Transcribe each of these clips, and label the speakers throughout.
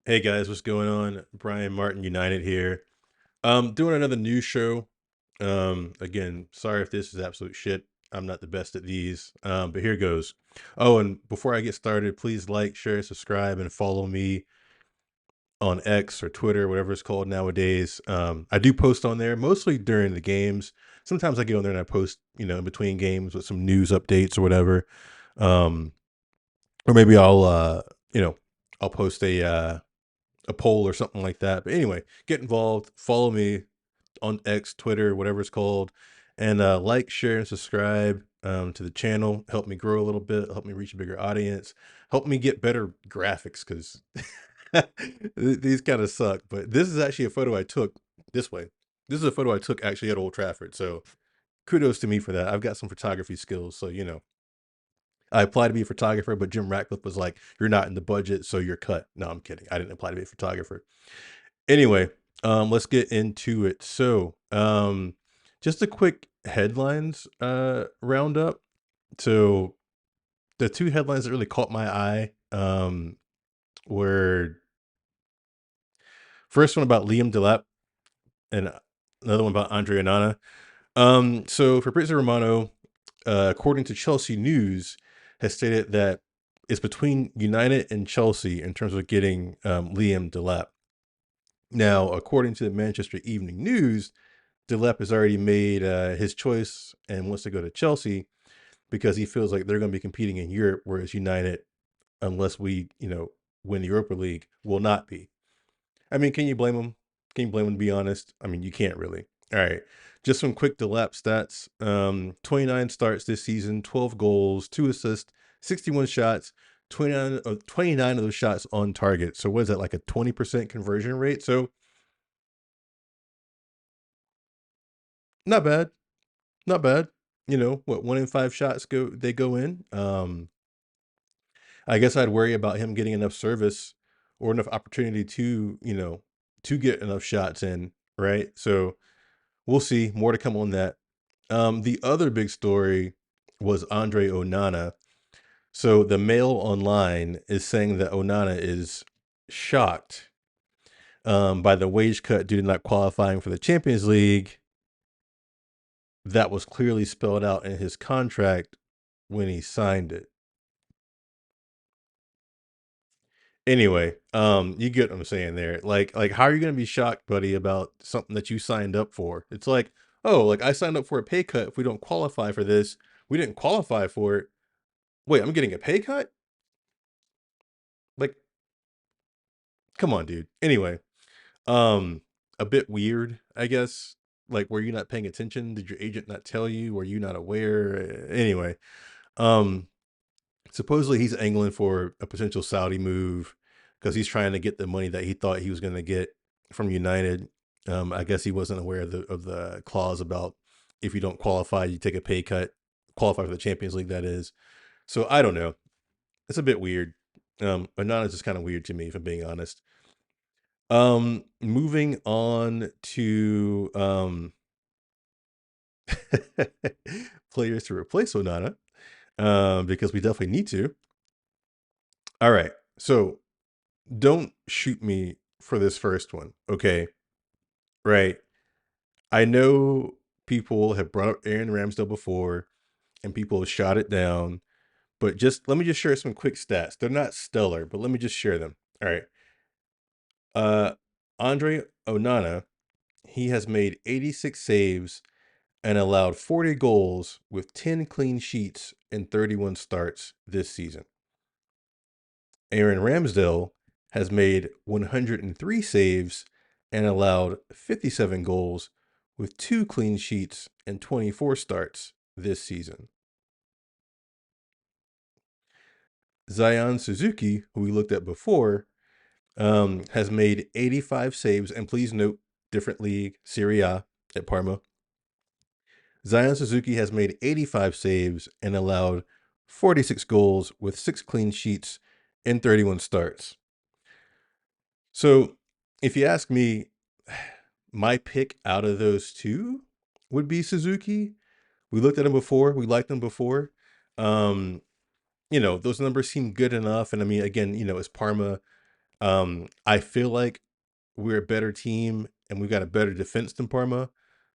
Speaker 1: Hey guys, what's going on? Brian Martin United here. Doing another news show. Again, sorry if this is absolute shit. I'm not the best at these. But here goes. Oh, and before I get started, please like, share, subscribe, and follow me on X or Twitter, whatever it's called nowadays. I do post on there mostly during the games. Sometimes I get on there and I post, in between games with some news updates or whatever. Um, or maybe you know, I'll post a poll or something like that. But anyway, get involved. Follow me on X, Twitter, whatever it's called, and like, share, and subscribe to the channel. Help me grow a little bit. Help me reach a bigger audience. Help me get better graphics because these kind of suck. But this is actually a photo I took this way. This is a photo I took actually at Old Trafford. So kudos to me for that. I've got some photography skills. So, I applied to be a photographer, but Jim Ratcliffe was like, "You're not in the budget, so you're cut." No, I'm kidding. I didn't apply to be a photographer. Anyway, let's get into it. So, just a quick headlines roundup. So, the two headlines that really caught my eye were first one about Liam Delap and another one about Andre Onana. So Fabrizio Romano, according to Chelsea News, has stated that it's between United and Chelsea in terms of getting Liam Delap. Now, according to the Manchester Evening News, Delep has already made his choice and wants to go to Chelsea because he feels like they're going to be competing in Europe, whereas United, unless we, win the Europa League, will not be. I mean, can you blame him? Can you blame him, to be honest? I mean, you can't really. All right. Just some quick Delap stats. 29 starts this season, 12 goals, 2 assists, 61 shots, 29 of those shots on target. So what is that, like a 20% conversion rate? So not bad. Not bad. What, 1 in 5 shots go in. I guess I'd worry about him getting enough service or enough opportunity to get enough shots in, right? So we'll see. More to come on that. The other big story was Andre Onana. So the Mail Online is saying that Onana is shocked by the wage cut due to not qualifying for the Champions League. That was clearly spelled out in his contract when he signed it. Anyway, you get what I'm saying there. Like, how are you gonna be shocked, buddy, about something that you signed up for? It's like, oh, like I signed up for a pay cut if we don't qualify for this. We didn't qualify for it. Wait, I'm getting a pay cut? Like, come on, dude. Anyway, um, a bit weird, I guess. Like, were you not paying attention? Did your agent not tell you? Were you not aware? Anyway, um, supposedly he's angling for a potential Saudi move because he's trying to get the money that he thought he was going to get from United. I guess he wasn't aware of the clause about if you don't qualify, you take a pay cut. Qualify for the Champions League, that is. So I don't know. It's a bit weird. Onana's just kind of weird to me, if I'm being honest. Moving on to players to replace Onana, because we definitely need to. All right, so don't shoot me for this first one, okay? Right. I know people have brought up Aaron Ramsdale before and people have shot it down, but just let me just share some quick stats. They're not stellar, but let me just share them. All right. Uh Andre Onana, he has made 86 saves and allowed 40 goals with 10 clean sheets in 31 starts this season. Aaron Ramsdale has made 103 saves and allowed 57 goals with 2 clean sheets and 24 starts this season. Zion Suzuki, who we looked at before, has made 85 saves, and please note, different league, Serie A at Parma. Zion Suzuki has made 85 saves and allowed 46 goals with 6 clean sheets in 31 starts. So, if you ask me, my pick out of those two would be Suzuki. We looked at him before. We liked him before. Those numbers seem good enough. And I mean, again, it's Parma. I feel like we're a better team and we've got a better defense than Parma.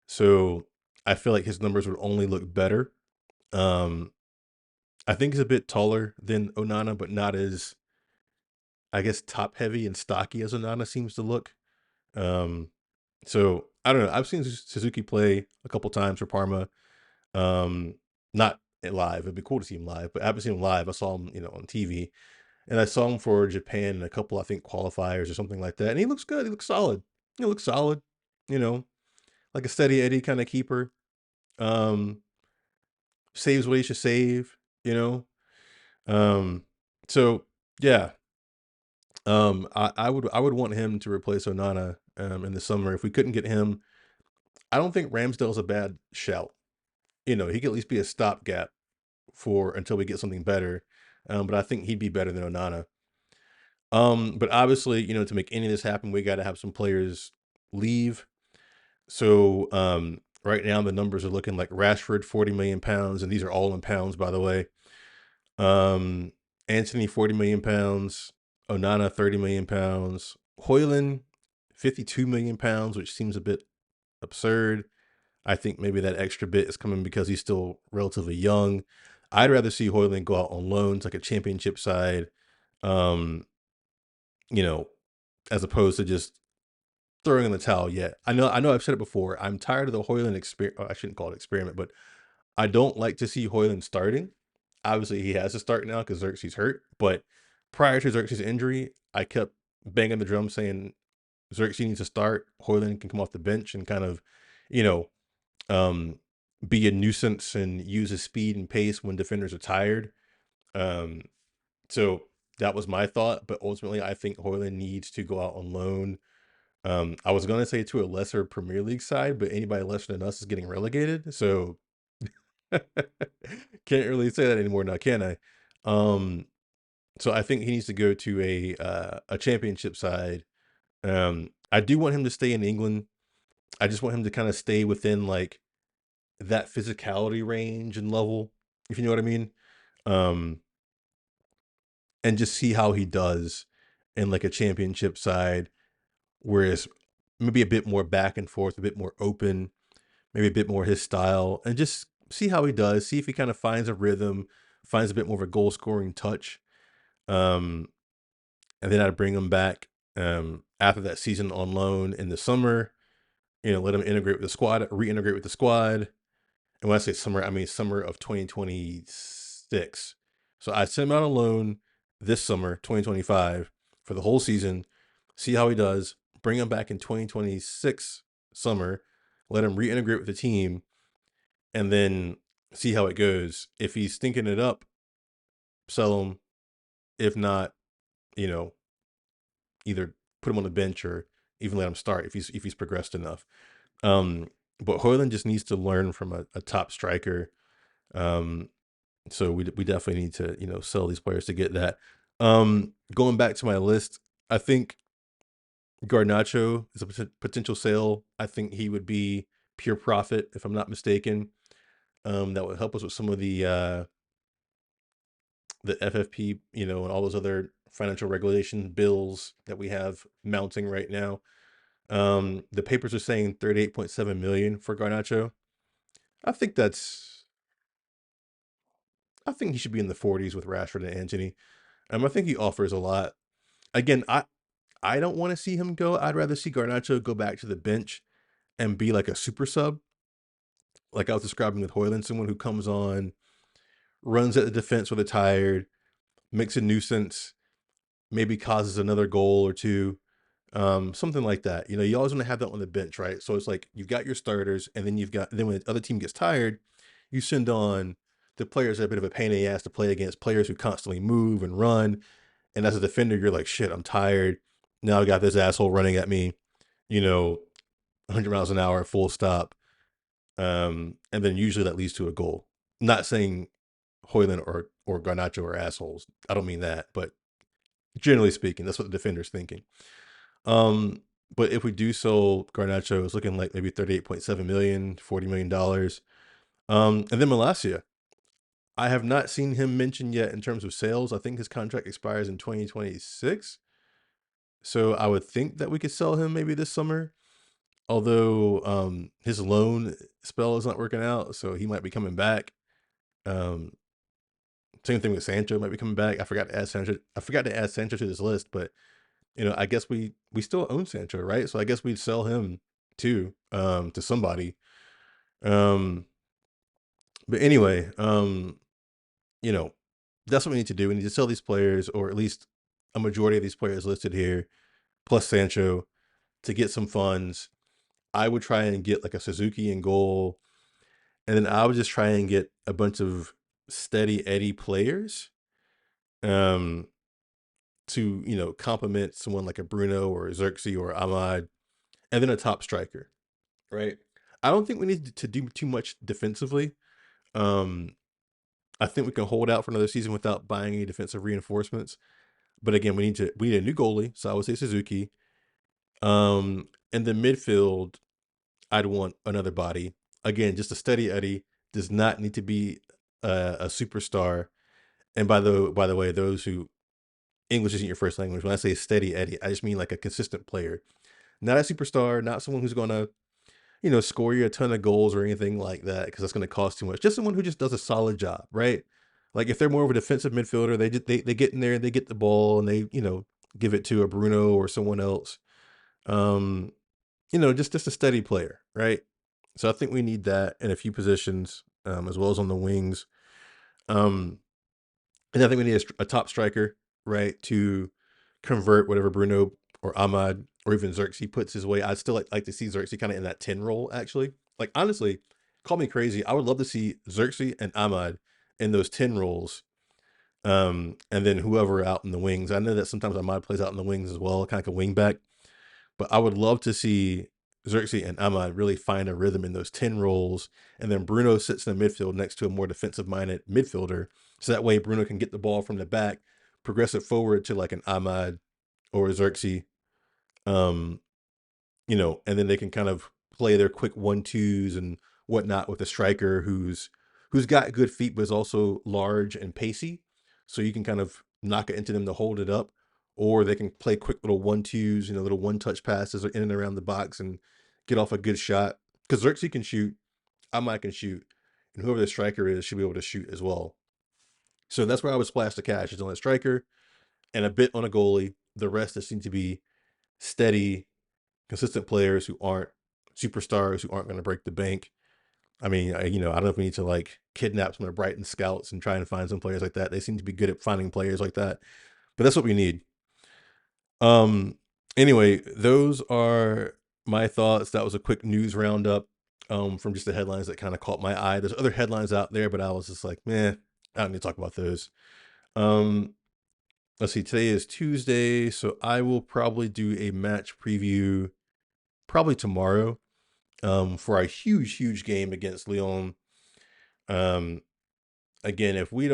Speaker 1: So I feel like his numbers would only look better. Um, I think he's a bit taller than Onana, but not as, I guess, top heavy and stocky as Onana seems to look. Um, so I don't know. I've seen Suzuki play a couple times for Parma. Um, not live. It'd be cool to see him live, but I haven't seen him live. I saw him, on TV, and I saw him for Japan in a couple, I think, qualifiers or something like that. And he looks good. He looks solid. He looks solid. You know, like a steady Eddie kind of keeper. Um, Saves what he should save. You know. So yeah. I would want him to replace Onana in the summer. If we couldn't get him, I don't think Ramsdale's a bad shout. He could at least be a stopgap for until we get something better. But I think he'd be better than Onana. But obviously, to make any of this happen, we got to have some players leave. So right now the numbers are looking like Rashford 40 million pounds, and these are all in pounds, by the way. Um, Anthony 40 million pounds, Onana 30 million pounds, Hoyland 52 million pounds, which seems a bit absurd. I think maybe that extra bit is coming because he's still relatively young. I'd rather see Hoyland go out on loans like a championship side, um, you know, as opposed to just throwing in the towel yet. I know I've said it before. I'm tired of the Hoyland experiment. I shouldn't call it experiment, but I don't like to see Hoyland starting. Obviously, he has to start now because Xerxes hurt. But prior to Xerxes' injury, I kept banging the drum saying Xerxes needs to start. Hoyland can come off the bench and kind of, you know, um, be a nuisance and use his speed and pace when defenders are tired. Um, so that was my thought. But ultimately, I think Hoyland needs to go out on loan. I was going to say to a lesser Premier League side, but anybody lesser than us is getting relegated. So can't really say that anymore now, can I? Um, so I think he needs to go to a championship side. I do want him to stay in England. I just want him to kind of stay within like that physicality range and level, if you know what I mean. Um, and just see how he does in like a championship side, whereas maybe a bit more back and forth, a bit more open, maybe a bit more his style, and just see how he does. See if he kind of finds a rhythm, finds a bit more of a goal scoring touch. Um, and then I'd bring him back after that season on loan in the summer. Let him integrate with the squad, reintegrate with the squad. And when I say summer, I mean summer of 2026. So I send him out on loan this summer, 2025, for the whole season. See how he does. Bring him back in 2026 summer. Let him reintegrate with the team, and then see how it goes. If he's stinking it up, sell him. If not, you know, either put him on the bench or even let him start if he's progressed enough. Um, but Hoyland just needs to learn from a top striker. Um, so we definitely need to sell these players to get that. Going back to my list, I think Garnacho is a potential sale. I think he would be pure profit if I'm not mistaken. That would help us with some of the FFP, and all those other financial regulation bills that we have mounting right now. The papers are saying 38.7 million for Garnacho. I think that's I think he should be in the 40s with Rashford and Antony. I think he offers a lot. Again, I don't want to see him go. I'd rather see Garnacho go back to the bench and be like a super sub, like I was describing with Hoyland, someone who comes on, runs at the defense when they're tired, makes a nuisance, maybe causes another goal or two, something like that. You always want to have that on the bench, right? So it's like you've got your starters, and then when the other team gets tired, you send on the players that are a bit of a pain in the ass to play against, players who constantly move and run. And as a defender, you're like, shit, I'm tired. Now I got this asshole running at me, you know, 100 miles an hour, full stop. And then usually that leads to a goal. Not saying Hoyland or Garnacho are assholes. I don't mean that, but generally speaking, that's what the defender's thinking. Um, but if we do sell Garnacho, it's looking like maybe 38.7 million, $40 million. And then Malacia. I have not seen him mentioned yet in terms of sales. I think his contract expires in 2026. So I would think that we could sell him maybe this summer. Although his loan spell is not working out, so he might be coming back. Um, Same thing with Sancho might be coming back. I forgot to add Sancho. I forgot to add Sancho to this list, but I guess we still own Sancho, right? So I guess we'd sell him too, to somebody. Um, but anyway, you know, that's what we need to do. We need to sell these players, or at least a majority of these players listed here, plus Sancho, to get some funds. I would try and get like a Suzuki in goal, and then I would just try and get a bunch of steady Eddie players, um, to complement someone like a Bruno or a Xerxes or Ahmad, and then a top striker, right? I don't think we need to do too much defensively. Um, I think we can hold out for another season without buying any defensive reinforcements. But again, we need a new goalie, so I would say Suzuki. In the midfield, I'd want another body. Again, just a steady Eddie. Does not need to be a superstar. And by the way, those who English isn't your first language, when I say steady Eddie, I just mean like a consistent player, not a superstar, not someone who's gonna score you a ton of goals or anything like that, because that's gonna cost too much. Just someone who just does a solid job, right? Like if they're more of a defensive midfielder, they get in there and they get the ball and they give it to a Bruno or someone else. Um, just a steady player, right? So I think we need that in a few positions, as well as on the wings. Um, and I think we need a top striker, right, to convert whatever Bruno or Ahmad or even Xerxes puts his way. I'd still like to see Xerxes kind of in that 10 role, actually. Like, honestly, call me crazy. I would love to see Xerxes and Ahmad in those 10 roles. And then whoever out in the wings. I know that sometimes Ahmad plays out in the wings as well, kind of like a wing back. But I would love to see Xerxes and Ahmad really find a rhythm in those 10 roles. And then Bruno sits in the midfield next to a more defensive minded midfielder. So that way Bruno can get the ball from the back, progress it forward to like an Ahmad or a Xerxes. Um, and then they can kind of play their quick 1-2s and whatnot with a striker who's got good feet but is also large and pacey. So you can kind of knock it into them to hold it up, or they can play quick little 1-2s, little one-touch passes in and around the box and get off a good shot. Because Xerxes can shoot, Ahmad can shoot, and whoever the striker is should be able to shoot as well. So that's where I would splash the cash, is on a striker and a bit on a goalie. The rest just seem to be steady, consistent players who aren't superstars, who aren't going to break the bank. I mean, I don't know if we need to like kidnap some of the Brighton scouts and try and find some players like that. They seem to be good at finding players like that, but that's what we need. Um, anyway, those are my thoughts. That was a quick news roundup, from just the headlines that kind of caught my eye. There's other headlines out there, but I was just like, man, I don't need to talk about those. Um, let's see. Today is Tuesday, so I will probably do a match preview probably tomorrow, for a huge, huge game against Lyon. Um, Again, if we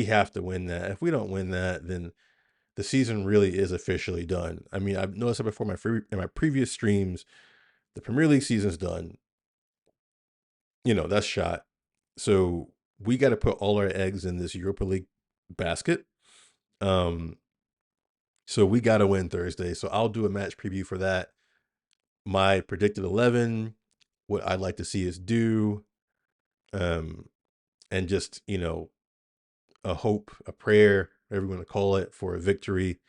Speaker 1: have to win that. If we don't win that, then the season really is officially done. I mean, I've noticed it before in my previous streams. The Premier League season's done. That's shot. So we got to put all our eggs in this Europa League basket. Um, so we got to win Thursday. So I'll do a match preview for that. My predicted 11, what I'd like to see us do, um, and just a hope, a prayer, whatever you want to call it, for a victory.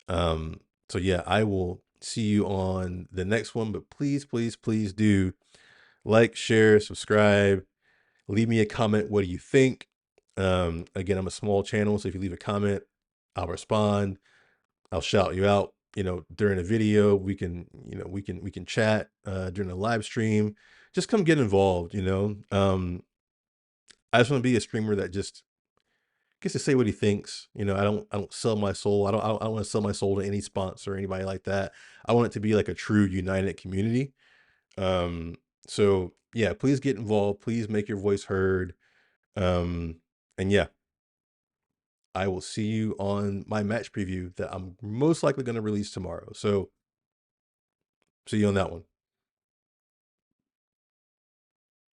Speaker 1: So yeah, I will see you on the next one, but please, please, please do like, share, subscribe, leave me a comment. What do you think? Again, I'm a small channel, so if you leave a comment, I'll respond. I'll shout you out, during a video. We can chat, during a live stream. Just come get involved, I just want to be a streamer that just gets to say what he thinks. I don't sell my soul. I don't want to sell my soul to any sponsor or anybody like that. I want it to be like a true united community. Um, so yeah, please get involved. Please make your voice heard. Um, and yeah, I will see you on my match preview that I'm most likely going to release tomorrow. So see you on that one.